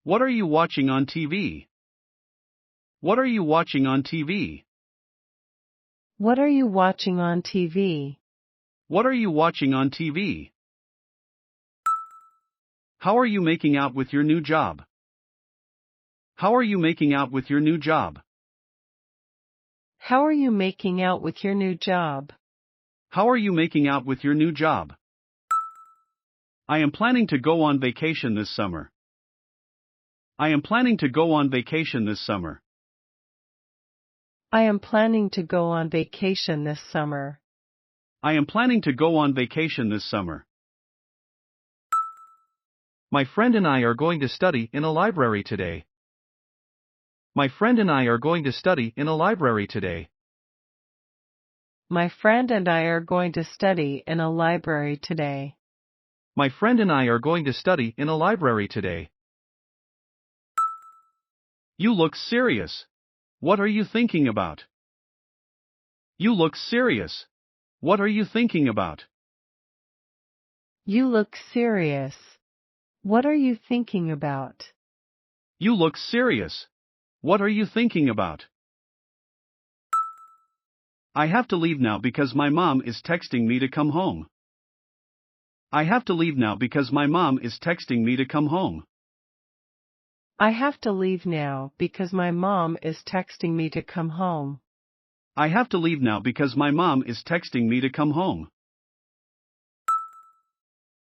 What are you watching on TV? What are you watching on TV? What are you watching on TV? What are you watching on TV? How are you making out with your new job? How are you making out with your new job? How are you making out with your new job? How are you making out with your new job? I am planning to go on vacation this summer. I am planning to go on vacation this summer. I am planning to go on vacation this summer. I am planning to go on vacation this summer. My friend and I are going to study in a library today. My friend and I are going to study in a library today. My friend and I are going to study in a library today. My friend and I are going to study in a library today. You look serious. What are you thinking about? You look serious. What are you thinking about? You look serious. What are you thinking about? You look serious. What are you thinking about? I have to leave now because my mom is texting me to come home. I have to leave now because my mom is texting me to come home. I have to leave now because my mom is texting me to come home. I have to leave now because my mom is texting me to come home.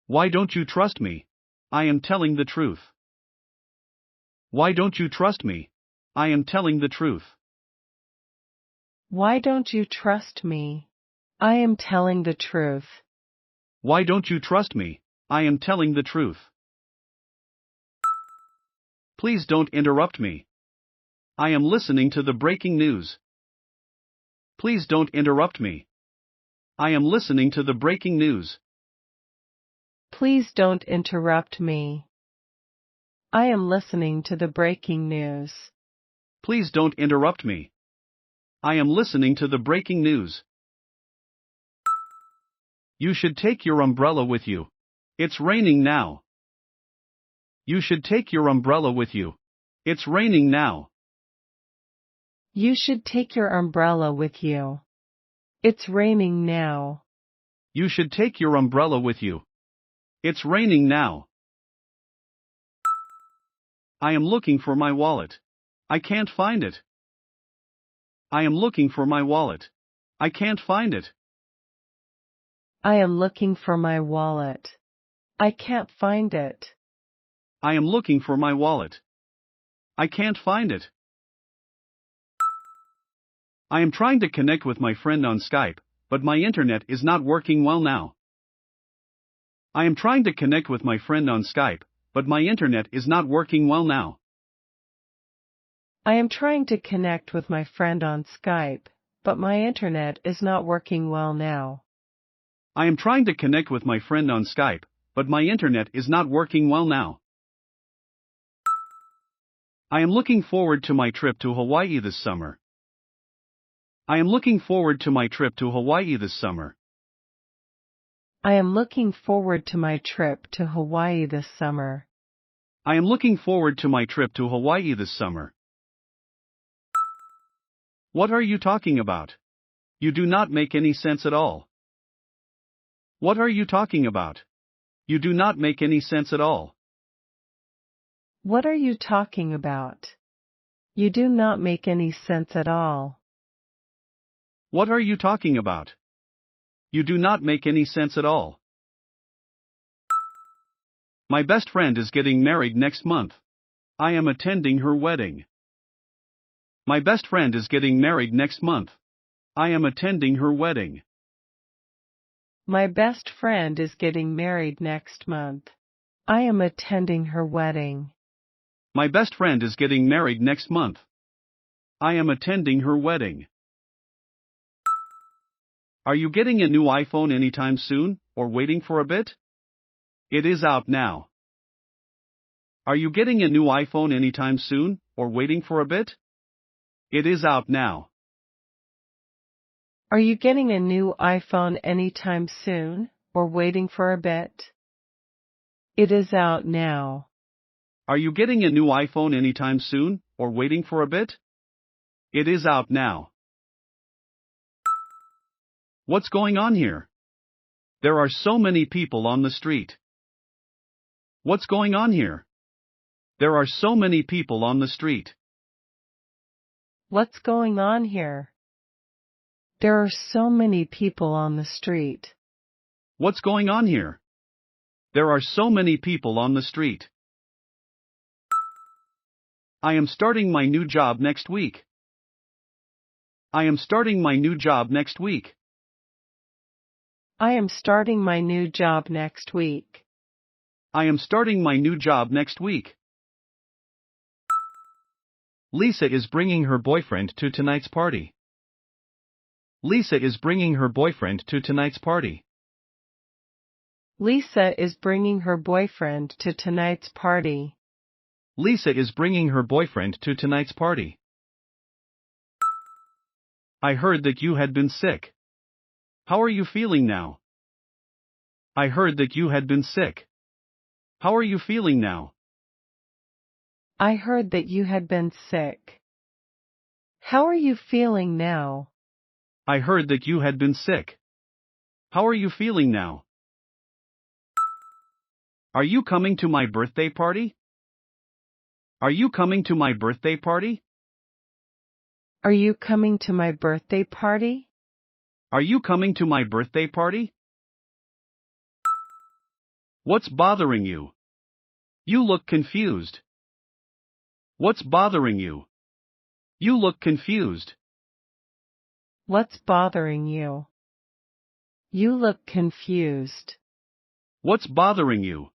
Why don't you trust me? I am telling the truth. Why don't you trust me? I am telling the truth. Why don't you trust me? I am telling the truth. Why don't you trust me? I am telling the truth. Please don't interrupt me. I am listening to the breaking news. Please don't interrupt me. I am listening to the breaking news. Please don't interrupt me. I am listening to the breaking news. Please don't interrupt me. I am listening to the breaking news. You should take your umbrella with you. It's raining now. You should take your umbrella with you. It's raining now. You should take your umbrella with you. It's raining now. You should take your umbrella with you. It's raining now. I am looking for my wallet. I can't find it. I am looking for my wallet. I can't find it. I am looking for my wallet. I can't find it. I am looking for my wallet. I can't find it. I am trying to connect with my friend on Skype, but my internet is not working well now. I am trying to connect with my friend on Skype, but my internet is not working well now. I am trying to connect with my friend on Skype, but my internet is not working well now. I am trying to connect with my friend on Skype, but my internet is not working well now. I am looking forward to my trip to Hawaii this summer. I am looking forward to my trip to Hawaii this summer. I am looking forward to my trip to Hawaii this summer. I am looking forward to my trip to Hawaii this summer. What are you talking about? You do not make any sense at all. What are you talking about? You do not make any sense at all. What are you talking about? You do not make any sense at all. What are you talking about? You do not make any sense at all. My best friend is getting married next month. I am attending her wedding. My best friend is getting married next month. I am attending her wedding. My best friend is getting married next month. I am attending her wedding. My best friend is getting married next month. I am attending her wedding. Are you getting a new iPhone anytime soon, or waiting for a bit? It is out now. Are you getting a new iPhone anytime soon, or waiting for a bit? It is out now. Are you getting a new iPhone anytime soon, or waiting for a bit? It is out now. Are you getting a new iPhone anytime soon, or waiting for a bit? It is out now. What's going on here? There are so many people on the street. What's going on here? There are so many people on the street. What's going on here? There are so many people on the street. What's going on here? There are so many people on the street. I am starting my new job next week. I am starting my new job next week. I am starting my new job next week. I am starting my new job next week. Lisa is bringing her boyfriend to tonight's party. Lisa is bringing her boyfriend to tonight's party. Lisa is bringing her boyfriend to tonight's party. Lisa is bringing her boyfriend to tonight's party. I heard that you had been sick. How are you feeling now? I heard that you had been sick. How are you feeling now? I heard that you had been sick. How are you feeling now? I heard that you had been sick. How are you feeling now? Are you coming to my birthday party? Are you coming to my birthday party? Are you coming to my birthday party? Are you coming to my birthday party? What's bothering you? You look confused. What's bothering you? You look confused. What's bothering you? You look confused. What's bothering you?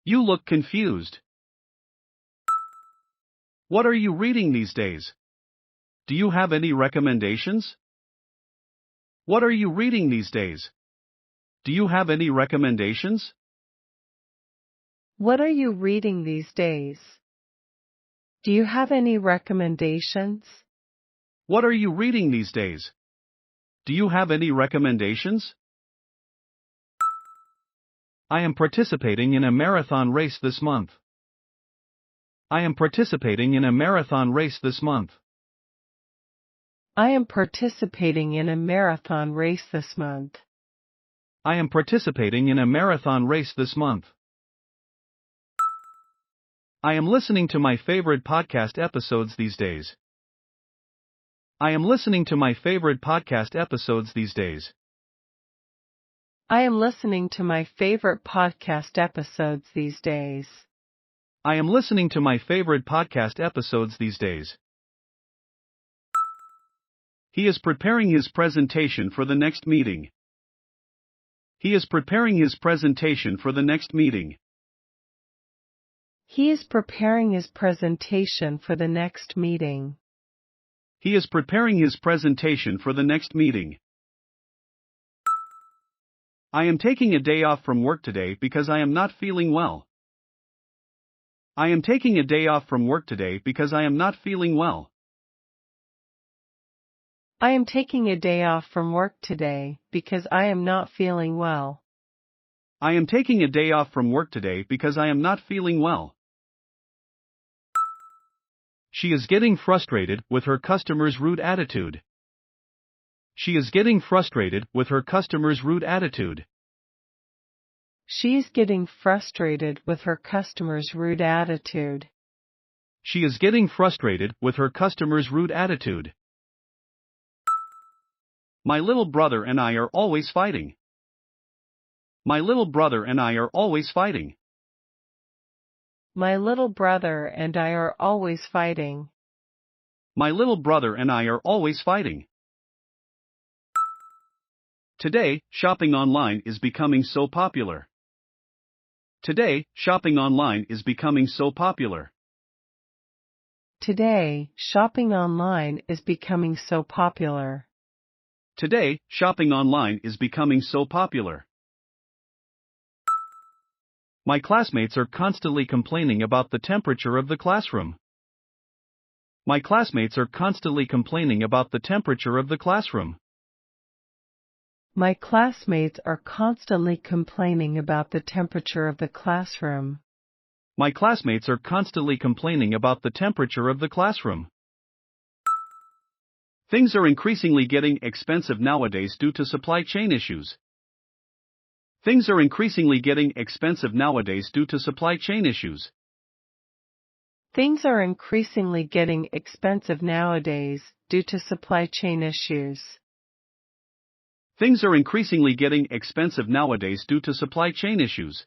You look confused. What are you reading these days? Do you have any recommendations? What are you reading these days? Do you have any recommendations? What are you reading these days? Do you have any recommendations? What are you reading these days? Do you have any recommendations? I am participating in a marathon race this month. I am participating in a marathon race this month. I am participating in a marathon race this month. I am participating in a marathon race this month. I am listening to my favorite podcast episodes these days. I am listening to my favorite podcast episodes these days. I am listening to my favorite podcast episodes these days. I am listening to my favorite podcast episodes these days. He is preparing his presentation for the next meeting. He is preparing his presentation for the next meeting. He is preparing his presentation for the next meeting. He is preparing his presentation for the next meeting. I am taking a day off from work today because I am not feeling well. I am taking a day off from work today because I am not feeling well. I am taking a day off from work today because I am not feeling well. I am taking a day off from work today because I am not feeling well. She is getting frustrated with her customer's rude attitude. She is getting frustrated with her customer's rude attitude. She is getting frustrated with her customer's rude attitude. She is getting frustrated with her customer's rude attitude. My little brother and I are always fighting. My little brother and I are always fighting. My little brother and I are always fighting. My little brother and I are always fighting. Today, shopping online is becoming so popular. Today, shopping online is becoming so popular. Today, shopping online is becoming so popular. Today, shopping online is becoming so popular. My classmates are constantly complaining about the temperature of the classroom. My classmates are constantly complaining about the temperature of the classroom. My classmates are constantly complaining about the temperature of the classroom. My classmates are constantly complaining about the temperature of the classroom. Things are increasingly getting expensive nowadays due to supply chain issues. Things are increasingly getting expensive nowadays due to supply chain issues. Things are increasingly getting expensive nowadays due to supply chain issues. Things are increasingly getting expensive nowadays due to supply chain issues.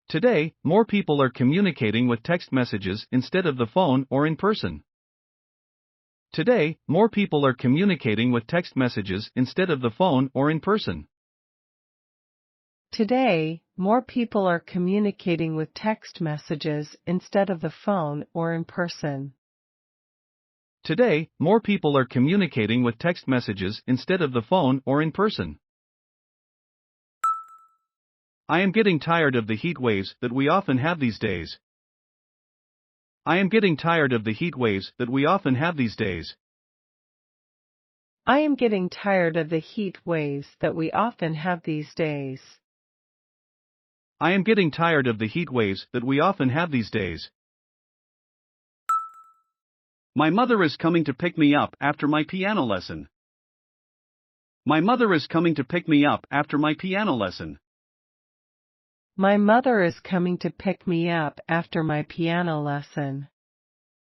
Today, more people are communicating with text messages instead of the phone or in person. Today, more people are communicating with text messages instead of the phone or in person. Today, more people are communicating with text messages instead of the phone or in person. Today, more people are communicating with text messages instead of the phone or in person. I am getting tired of the heat waves that we often have these days. I am getting tired of the heat waves that we often have these days. I am getting tired of the heat waves that we often have these days. I am getting tired of the heat waves that we often have these days. My mother is coming to pick me up after my piano lesson. My mother is coming to pick me up after my piano lesson. My mother is coming to pick me up after my piano lesson.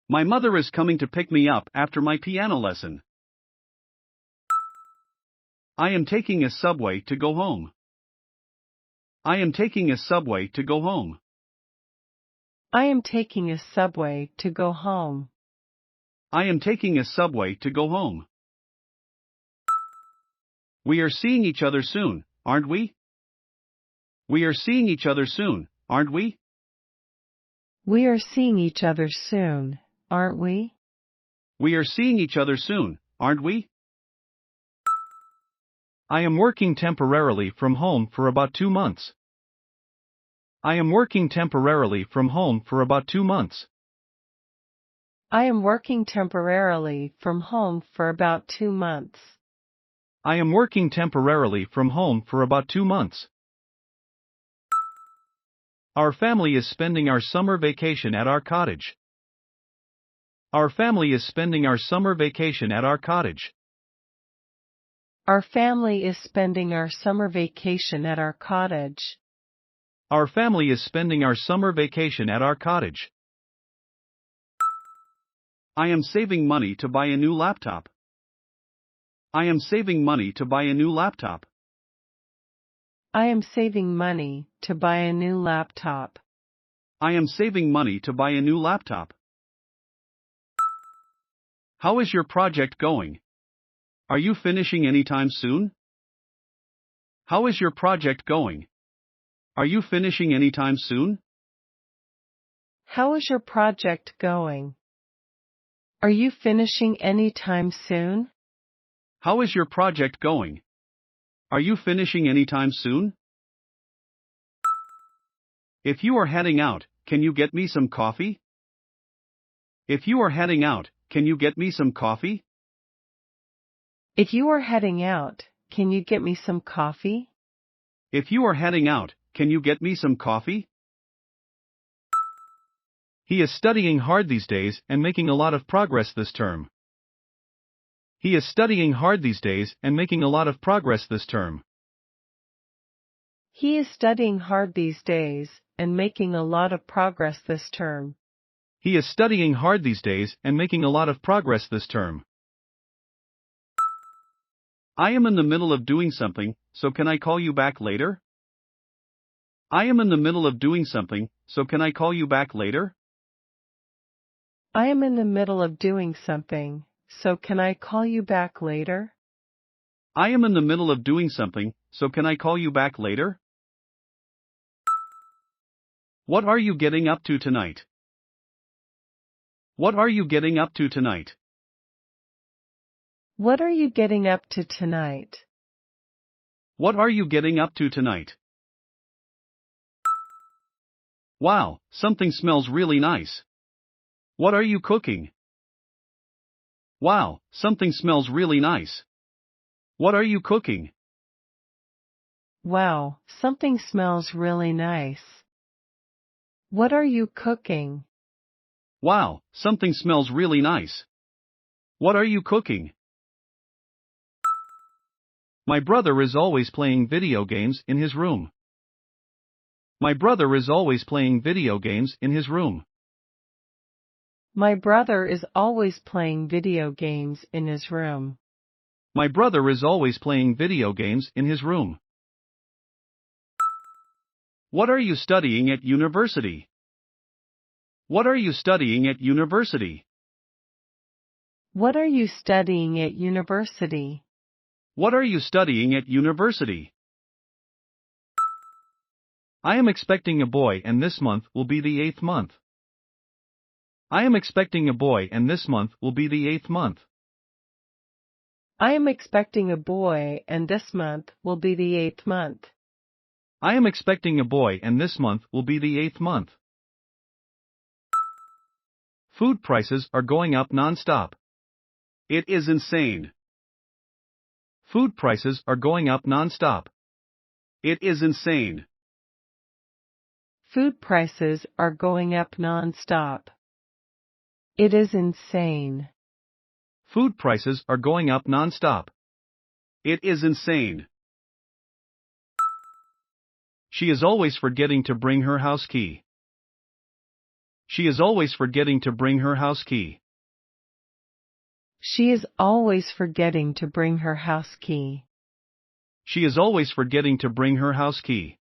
My mother is coming to pick me up after my piano lesson. I am taking a subway to go home. I am taking a subway to go home. I am taking a subway to go home. I am taking a subway to go home. We are seeing each other soon, aren't we? We are seeing each other soon, aren't we? We are seeing each other soon, aren't we? We are seeing each other soon, aren't we? I am working temporarily from home for about 2 months. I am working temporarily from home for about 2 months. I am working temporarily from home for about 2 months. I am working temporarily from home for about 2 months. Our family is spending our summer vacation at our cottage. Our family is spending our summer vacation at our cottage. Our family is spending our summer vacation at our cottage. Our family is spending our summer vacation at our cottage. I am saving money to buy a new laptop. I am saving money to buy a new laptop. I am saving money to buy a new laptop. I am saving money to buy a new laptop. How is your project going? Are you finishing anytime soon? How is your project going? Are you finishing anytime soon? How is your project going? Are you finishing anytime soon? How is your project going? Are you finishing anytime soon? If you are heading out, can you get me some coffee? If you are heading out, can you get me some coffee? If you are heading out, can you get me some coffee? If you are heading out, can you get me some coffee? He is studying hard these days and making a lot of progress this term. He is studying hard these days and making a lot of progress this term. He is studying hard these days and making a lot of progress this term. He is studying hard these days and making a lot of progress this term. I am in the middle of doing something, so can I call you back later? I am in the middle of doing something, so can I call you back later? I am in the middle of doing something, so can I call you back later? I am in the middle of doing something, so can I call you back later? What are you getting up to tonight? What are you getting up to tonight? What are you getting up to tonight? What are you getting up to tonight? Wow, something smells really nice. What are you cooking? Wow, something smells really nice. What are you cooking? Wow, something smells really nice. What are you cooking? Wow, something smells really nice. What are you cooking? My brother is always playing video games in his room. My brother is always playing video games in his room. My brother is always playing video games in his room. My brother is always playing video games in his room. What are you studying at university? What are you studying at university? What are you studying at university? What are you studying at university? I am expecting a boy and this month will be the 8th month. I am expecting a boy and this month will be the 8th month. I am expecting a boy and this month will be the 8th month. I am expecting a boy and this month will be the 8th month. Food prices are going up non-stop. It is insane. Food prices are going up non-stop. It is insane. Food prices are going up non-stop. It is insane. Food prices are going up non-stop. It is insane. She is always forgetting to bring her house key. She is always forgetting to bring her house key. She is always forgetting to bring her house key. She is always forgetting to bring her house key.